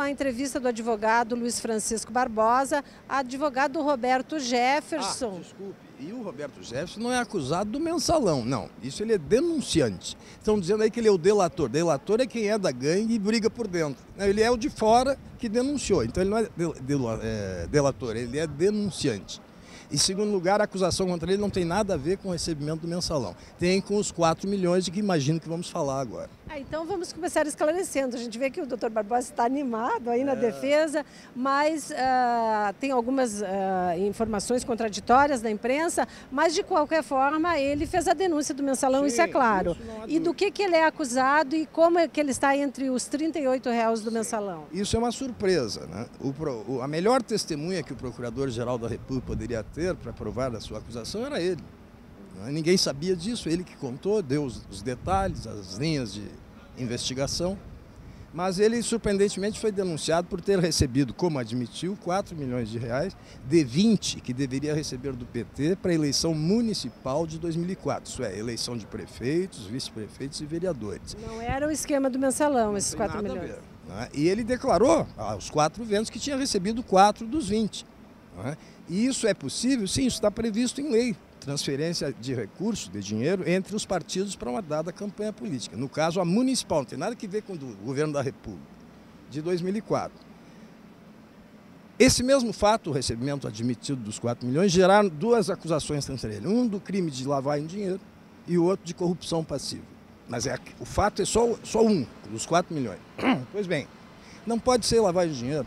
uma entrevista do advogado Luiz Francisco Barbosa, advogado Roberto Jefferson. Desculpe, e o Roberto Jefferson não é acusado do mensalão, não. Isso ele é denunciante. Estão dizendo aí que ele é o delator. Delator é quem é da gangue e briga por dentro. Ele é o de fora que denunciou. Então ele não é delator, ele é denunciante. Em segundo lugar, a acusação contra ele não tem nada a ver com o recebimento do mensalão. Tem com os 4 milhões de que imagino que vamos falar agora. Então vamos começar esclarecendo. A gente vê que o doutor Barbosa está animado aí na defesa, mas tem algumas informações contraditórias da imprensa, mas de qualquer forma ele fez a denúncia do mensalão, Sim, isso é claro. E do que ele é acusado e como é que ele está entre os R$ 38 do mensalão? Isso é uma surpresa, né? A melhor testemunha que o Procurador-Geral da República poderia ter para provar a sua acusação era ele. Ninguém sabia disso, ele que contou, deu os detalhes, as linhas de investigação, mas ele surpreendentemente foi denunciado por ter recebido, como admitiu, 4 milhões de reais de 20 que deveria receber do PT para a eleição municipal de 2004, isso é, eleição de prefeitos, vice-prefeitos e vereadores. Não era o esquema do mensalão, esses 4 milhões. Ver, né? E ele declarou aos 4 ventos que tinha recebido 4 dos 20. Né? E isso é possível? Sim, isso está previsto em lei. Transferência de recursos, de dinheiro, entre os partidos para uma dada campanha política. No caso, a municipal, não tem nada a ver com o governo da República, de 2004. Esse mesmo fato, o recebimento admitido dos 4 milhões, geraram 2 acusações contra ele. Um do crime de lavagem de dinheiro e o outro de corrupção passiva. Mas o fato é só um, dos 4 milhões. Pois bem, não pode ser lavagem de dinheiro.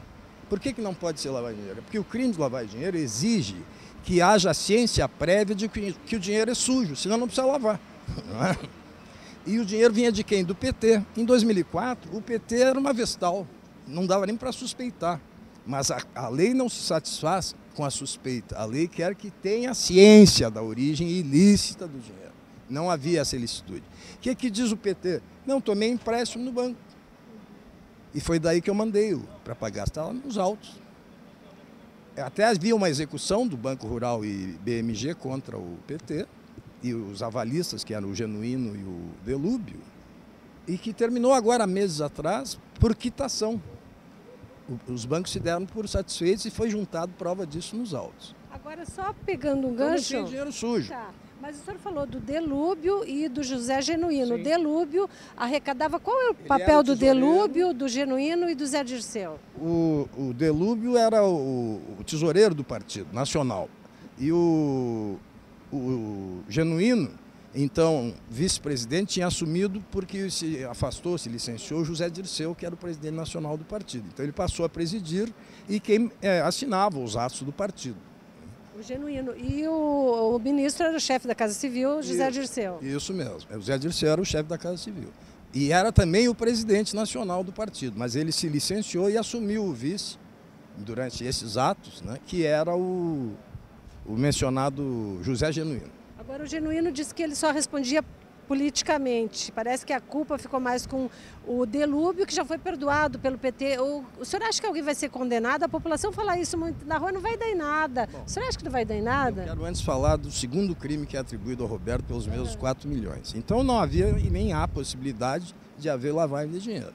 Por que não pode ser lavagem de dinheiro? Porque o crime de lavagem de dinheiro exige que haja ciência prévia de que o dinheiro é sujo, senão não precisa lavar. Não é? E o dinheiro vinha de quem? Do PT. Em 2004, o PT era uma vestal, não dava nem para suspeitar. Mas a lei não se satisfaz com a suspeita, a lei quer que tenha ciência da origem ilícita do dinheiro. Não havia essa ilicitude. O que diz o PT? Não, tomei empréstimo no banco. E foi daí que eu mandei para pagar, estava nos autos. Até havia uma execução do Banco Rural e BMG contra o PT e os avalistas, que eram o Genuíno e o Delúbio, e que terminou agora, meses atrás, por quitação. Os bancos se deram por satisfeitos e foi juntado prova disso nos autos. Agora, só pegando um gancho... Então, não tem dinheiro sujo. Tá. Mas o senhor falou do Delúbio e do José Genuíno. Sim. O Delúbio arrecadava... Qual é o papel do Delúbio, do Genuíno e do Zé Dirceu? O Delúbio era o tesoureiro do Partido Nacional. E o Genuíno, então vice-presidente, tinha assumido porque se afastou, se licenciou José Dirceu, que era o presidente nacional do partido. Então ele passou a presidir e quem assinava os atos do partido. O Genuíno. E o ministro era o chefe da Casa Civil, José Dirceu. Isso mesmo. O José Dirceu era o chefe da Casa Civil. E era também o presidente nacional do partido. Mas ele se licenciou e assumiu o vice durante esses atos, né, que era o mencionado José Genuíno. Agora, o Genuíno disse que ele só respondia politicamente. Parece que a culpa ficou mais com o Delúbio, que já foi perdoado pelo PT. O senhor acha que alguém vai ser condenado? A população fala isso muito na rua, não vai dar em nada. Bom, o senhor acha que não vai dar em nada? Eu quero antes falar do segundo crime que é atribuído ao Roberto pelos mesmos 4 milhões. Então não havia e nem há possibilidade de haver lavagem de dinheiro.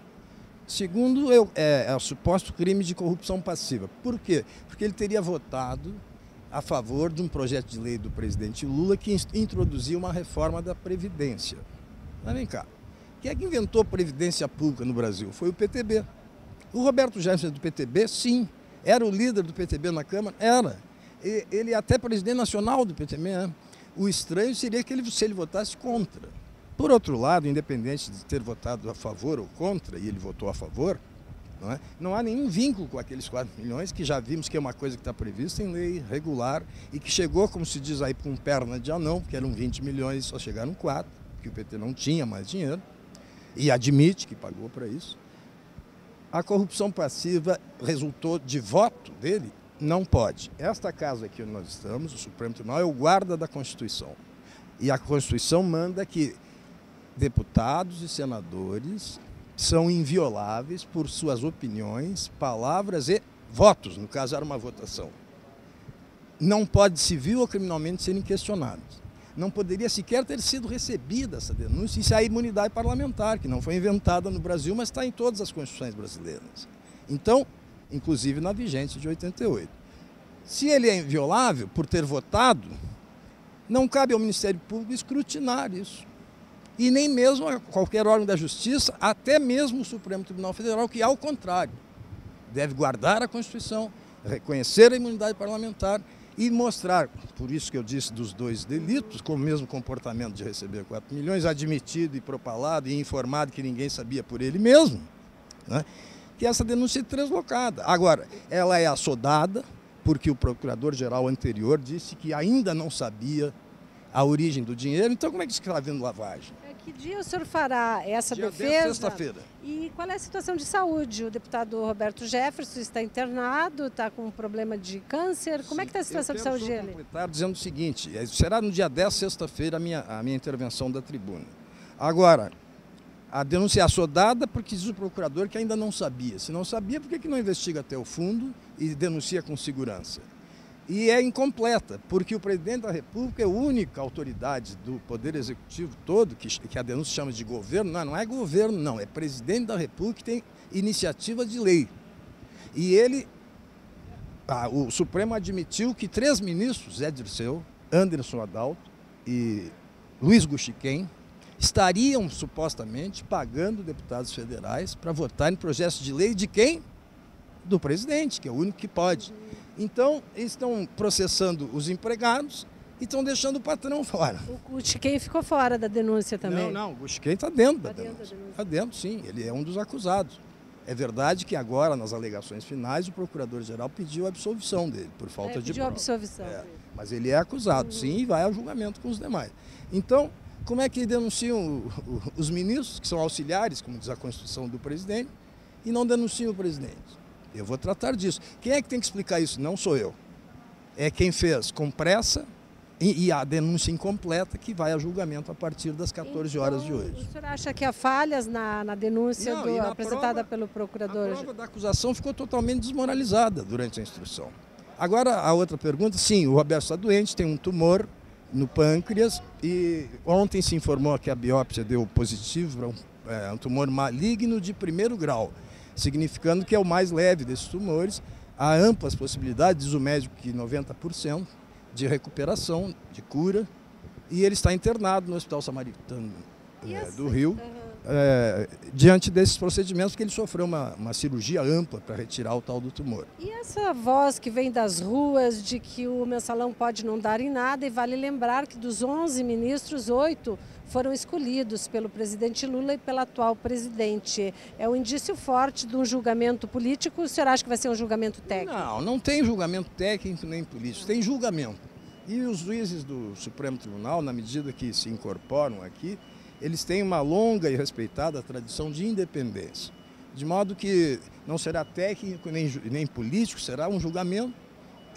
Segundo, é o suposto crime de corrupção passiva. Por quê? Porque ele teria votado a favor de um projeto de lei do presidente Lula que introduzia uma reforma da Previdência. Mas vem cá, quem é que inventou Previdência Pública no Brasil? Foi o PTB. O Roberto Jefferson do PTB, sim. Era o líder do PTB na Câmara? Era. Ele é até presidente nacional do PTB. Né? O estranho seria que se ele votasse contra. Por outro lado, independente de ter votado a favor ou contra, e ele votou a favor, não há nenhum vínculo com aqueles 4 milhões, que já vimos que é uma coisa que está prevista em lei regular e que chegou, como se diz aí, com perna de anão, porque eram 20 milhões e só chegaram 4, porque o PT não tinha mais dinheiro, e admite que pagou para isso. A corrupção passiva resultou de voto dele? Não pode. Esta casa aqui onde nós estamos, o Supremo Tribunal, é o guarda da Constituição. E a Constituição manda que deputados e senadores são invioláveis por suas opiniões, palavras e votos, no caso era uma votação. Não pode civil ou criminalmente serem questionados. Não poderia sequer ter sido recebida essa denúncia. Isso é a imunidade parlamentar, que não foi inventada no Brasil, mas está em todas as constituições brasileiras. Então, inclusive na vigente de 88. Se ele é inviolável por ter votado, não cabe ao Ministério Público escrutinar isso. E nem mesmo a qualquer órgão da Justiça, até mesmo o Supremo Tribunal Federal, que, ao contrário, deve guardar a Constituição, reconhecer a imunidade parlamentar e mostrar, por isso que eu disse dos 2 delitos, com o mesmo comportamento de receber 4 milhões, admitido e propalado e informado que ninguém sabia por ele mesmo, né, que essa denúncia é translocada. Agora, ela é assodada, porque o procurador-geral anterior disse que ainda não sabia a origem do dinheiro. Então, como é que está havendo lavagem? Que dia o senhor fará essa defesa? Sexta-feira. E qual é a situação de saúde? O deputado Roberto Jefferson está internado, está com um problema de câncer. Como é que está a situação de saúde dele? Eu quero completar dizendo o seguinte, será no dia 10, sexta-feira, a minha intervenção da tribuna. Agora, a denúncia é assodada porque diz o procurador que ainda não sabia. Se não sabia, por que não investiga até o fundo e denuncia com segurança? E é incompleta, porque o presidente da República é a única autoridade do Poder Executivo todo, que a denúncia chama de governo. Não é governo, não, é presidente da República que tem iniciativa de lei. E ele, o Supremo admitiu que 3 ministros, Zé Dirceu, Anderson Adalto e Luiz Guxiquem, estariam supostamente pagando deputados federais para votar em projetos de lei de quem? Do presidente, que é o único que pode. Então, eles estão processando os empregados e estão deixando o patrão fora. O Guxiquem ficou fora da denúncia também? Não, o Guxiquem está dentro da denúncia. Está dentro, sim, ele é um dos acusados. É verdade que agora, nas alegações finais, o procurador-geral pediu a absolvição dele, por falta de prova. Pediu absolvição. Mas ele é acusado, sim, e vai ao julgamento com os demais. Então, como é que denunciam os ministros, que são auxiliares, como diz a Constituição do presidente, e não denunciam o presidente? Eu vou tratar disso. Quem é que tem que explicar isso? Não sou eu. É quem fez com pressa e a denúncia incompleta que vai a julgamento a partir das 14 horas de hoje. O senhor acha que há falhas na denúncia apresentada pelo procurador? A prova da acusação ficou totalmente desmoralizada durante a instrução. Agora, a outra pergunta, sim, o Roberto está doente, tem um tumor no pâncreas e ontem se informou que a biópsia deu positivo para um tumor maligno de 1º grau. Significando que é o mais leve desses tumores. Há amplas possibilidades, diz o médico, que 90% de recuperação, de cura, e ele está internado no Hospital Samaritano do Rio, diante desses procedimentos, porque ele sofreu uma cirurgia ampla para retirar o tal do tumor. E essa voz que vem das ruas de que o mensalão pode não dar em nada, e vale lembrar que dos 11 ministros, 8 foram escolhidos pelo presidente Lula e pelo atual presidente. É um indício forte de um julgamento político. O senhor acha que vai ser um julgamento técnico? Não tem julgamento técnico nem político, tem julgamento. E os juízes do Supremo Tribunal, na medida que se incorporam aqui, eles têm uma longa e respeitada tradição de independência. De modo que não será técnico nem político, será um julgamento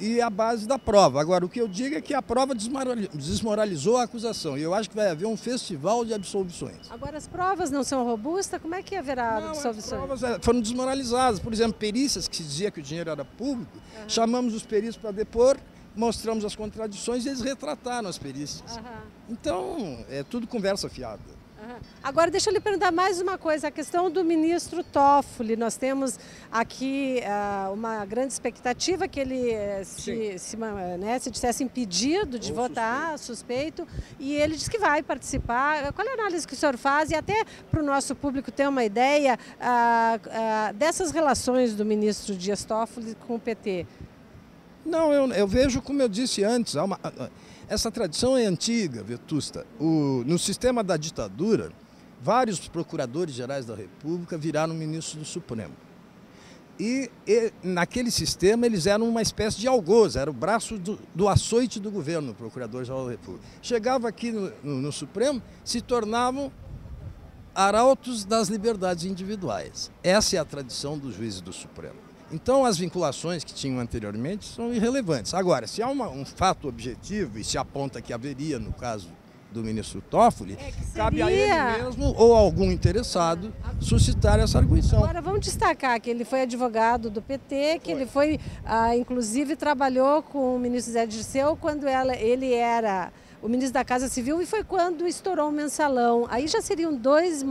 e a base da prova. Agora, o que eu digo é que a prova desmoralizou a acusação e eu acho que vai haver um festival de absolvições. Agora, as provas não são robustas, como é que haverá absolvições? As provas foram desmoralizadas. Por exemplo, perícias que se dizia que o dinheiro era público, chamamos os peritos para depor, mostramos as contradições e eles retrataram as perícias. Então, é tudo conversa fiada. Agora, deixa eu lhe perguntar mais uma coisa, a questão do ministro Toffoli. Nós temos aqui uma grande expectativa que ele se dissesse impedido de votar, suspeito, e ele diz que vai participar. Qual é a análise que o senhor faz? E até para o nosso público ter uma ideia dessas relações do ministro Dias Toffoli com o PT. Não, eu vejo, como eu disse antes, essa tradição é antiga, Vetusta. No sistema da ditadura, vários procuradores gerais da República viraram ministros do Supremo. E naquele sistema eles eram uma espécie de algoz, era o braço do açoite do governo, o procurador-geral da República. Chegava aqui no Supremo, se tornavam arautos das liberdades individuais. Essa é a tradição dos juízes do Supremo. Então, as vinculações que tinham anteriormente são irrelevantes. Agora, se há um fato objetivo e se aponta que haveria, no caso do ministro Toffoli, cabe a ele mesmo ou a algum interessado suscitar essa arguição. Agora, vamos destacar que ele foi advogado do PT, que ele foi, inclusive, trabalhou com o ministro Zé Dirceu quando ele era o ministro da Casa Civil, e foi quando estourou o mensalão. Aí já seriam dois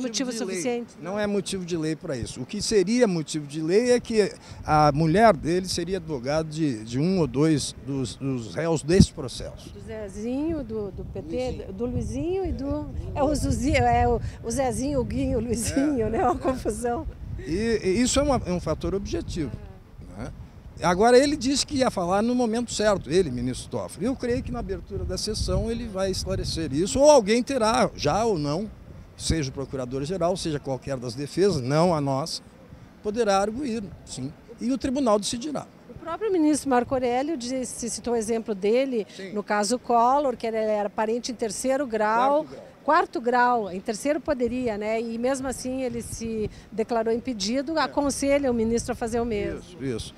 motivos suficientes. Não é motivo de lei para isso. O que seria motivo de lei é que a mulher dele seria advogado de um ou dois dos réus desse processo. Do Zezinho, do PT, Luizinho. do Luizinho e do... o Zezinho, o Guinho, o Luizinho, né? Uma confusão. E isso é um fator objetivo. Né? Agora, ele disse que ia falar no momento certo, ele, ministro Toffoli. Eu creio que na abertura da sessão ele vai esclarecer isso, ou alguém terá, já ou não, seja o procurador-geral, seja qualquer das defesas, não a nossa, poderá arguir, sim, e o tribunal decidirá. O próprio ministro Marco Aurélio citou o exemplo dele, sim, no caso Collor, que ele era parente em terceiro grau. Quarto grau, em terceiro poderia, né? E mesmo assim ele se declarou impedido, aconselha o ministro a fazer o mesmo. Isso.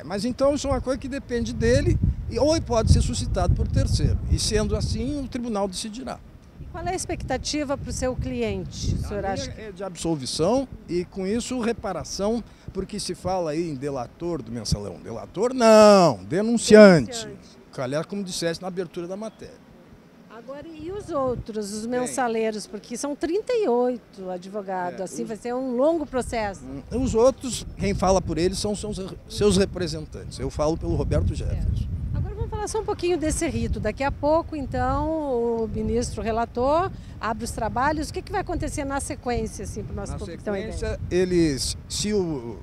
Mas então isso é uma coisa que depende dele, ou pode ser suscitado por terceiro. E sendo assim, o tribunal decidirá. E qual é a expectativa para o seu cliente? O senhor acha? É de absolvição e com isso reparação, porque se fala aí em delator do mensalão. Delator não, denunciante. Aliás, como disseste na abertura da matéria. Agora, e os outros, os mensaleiros? Porque são 38 advogados, assim vai ser um longo processo. Os outros, quem fala por eles são seus representantes. Eu falo pelo Roberto Jefferson. Agora vamos falar só um pouquinho desse rito. Daqui a pouco, então, o ministro relator abre os trabalhos. O que vai acontecer na sequência, assim, para o nosso público ter uma ideia? Na sequência,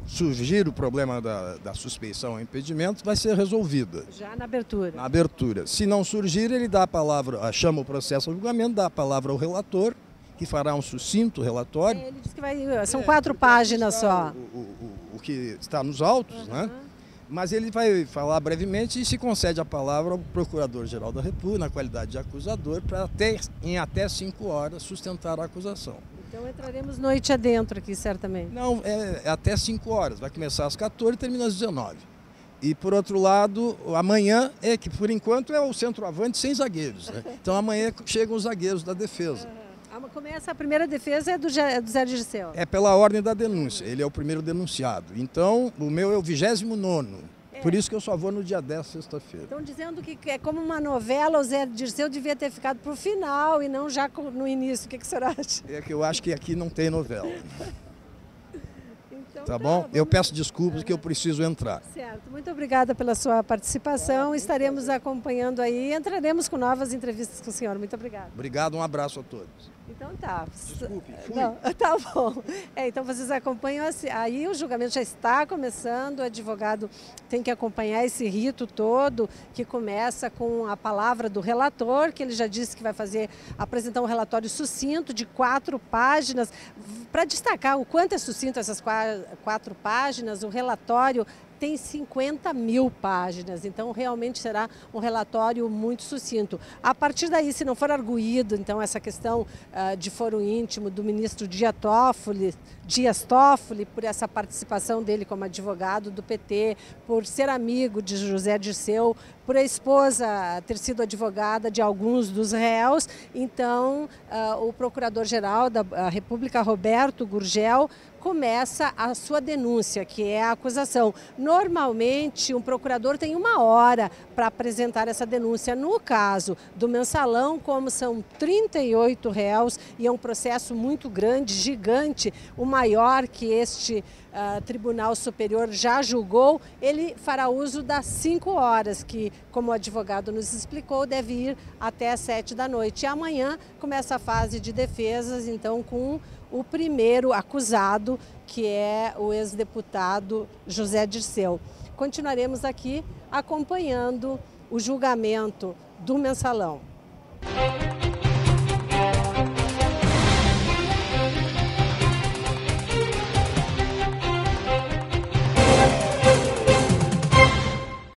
surgir o problema da suspeição ou impedimento, vai ser resolvida. Já na abertura? Na abertura. Se não surgir, ele dá a palavra, chama o processo ao julgamento, dá a palavra ao relator, que fará um sucinto relatório. Ele disse que são 4 páginas só. O que está nos autos, né? Mas ele vai falar brevemente e se concede a palavra ao Procurador-Geral da República, na qualidade de acusador, para em até 5 horas sustentar a acusação. Então entraremos noite adentro aqui, certamente. Não, é até 5 horas. Vai começar às 14 e termina às 19. E, por outro lado, amanhã que, por enquanto, é o centroavante sem zagueiros. Né? Então, amanhã chegam os zagueiros da defesa. A primeira defesa é do Zé Dirceu. É pela ordem da denúncia. Ele é o primeiro denunciado. Então, o meu é o 29º. Por isso que eu só vou no dia 10, sexta-feira. Estão dizendo que é como uma novela, o Zé Dirceu devia ter ficado para o final e não já no início. O que o senhor acha? É que eu acho que aqui não tem novela. Então, tá bom? Eu peço desculpas que eu preciso entrar. Certo. Muito obrigada pela sua participação. Estaremos acompanhando aí. Entraremos com novas entrevistas com o senhor. Muito obrigada. Obrigado, um abraço a todos. Então tá. Desculpe, fui. Não, tá bom. Então vocês acompanham, aí o julgamento já está começando, o advogado tem que acompanhar esse rito todo, que começa com a palavra do relator, que ele já disse que vai apresentar um relatório sucinto de 4 páginas. Para destacar o quanto é sucinto essas 4 páginas, o relatório tem 50.000 páginas, então realmente será um relatório muito sucinto. A partir daí, se não for arguído, então, essa questão de foro íntimo do ministro Dias Toffoli, por essa participação dele como advogado do PT, por ser amigo de José Dirceu, por a esposa ter sido advogada de alguns dos réus, então o Procurador-Geral da República, Roberto Gurgel, começa a sua denúncia, que é a acusação. Normalmente, um procurador tem 1 hora para apresentar essa denúncia. No caso do mensalão, como são 38 réus e é um processo muito grande, gigante, o maior que este Tribunal Superior já julgou, ele fará uso das 5 horas, que, como o advogado nos explicou, deve ir até às 7 da noite. E amanhã começa a fase de defesas, então, com o primeiro acusado, que é o ex-deputado José Dirceu. Continuaremos aqui acompanhando o julgamento do mensalão.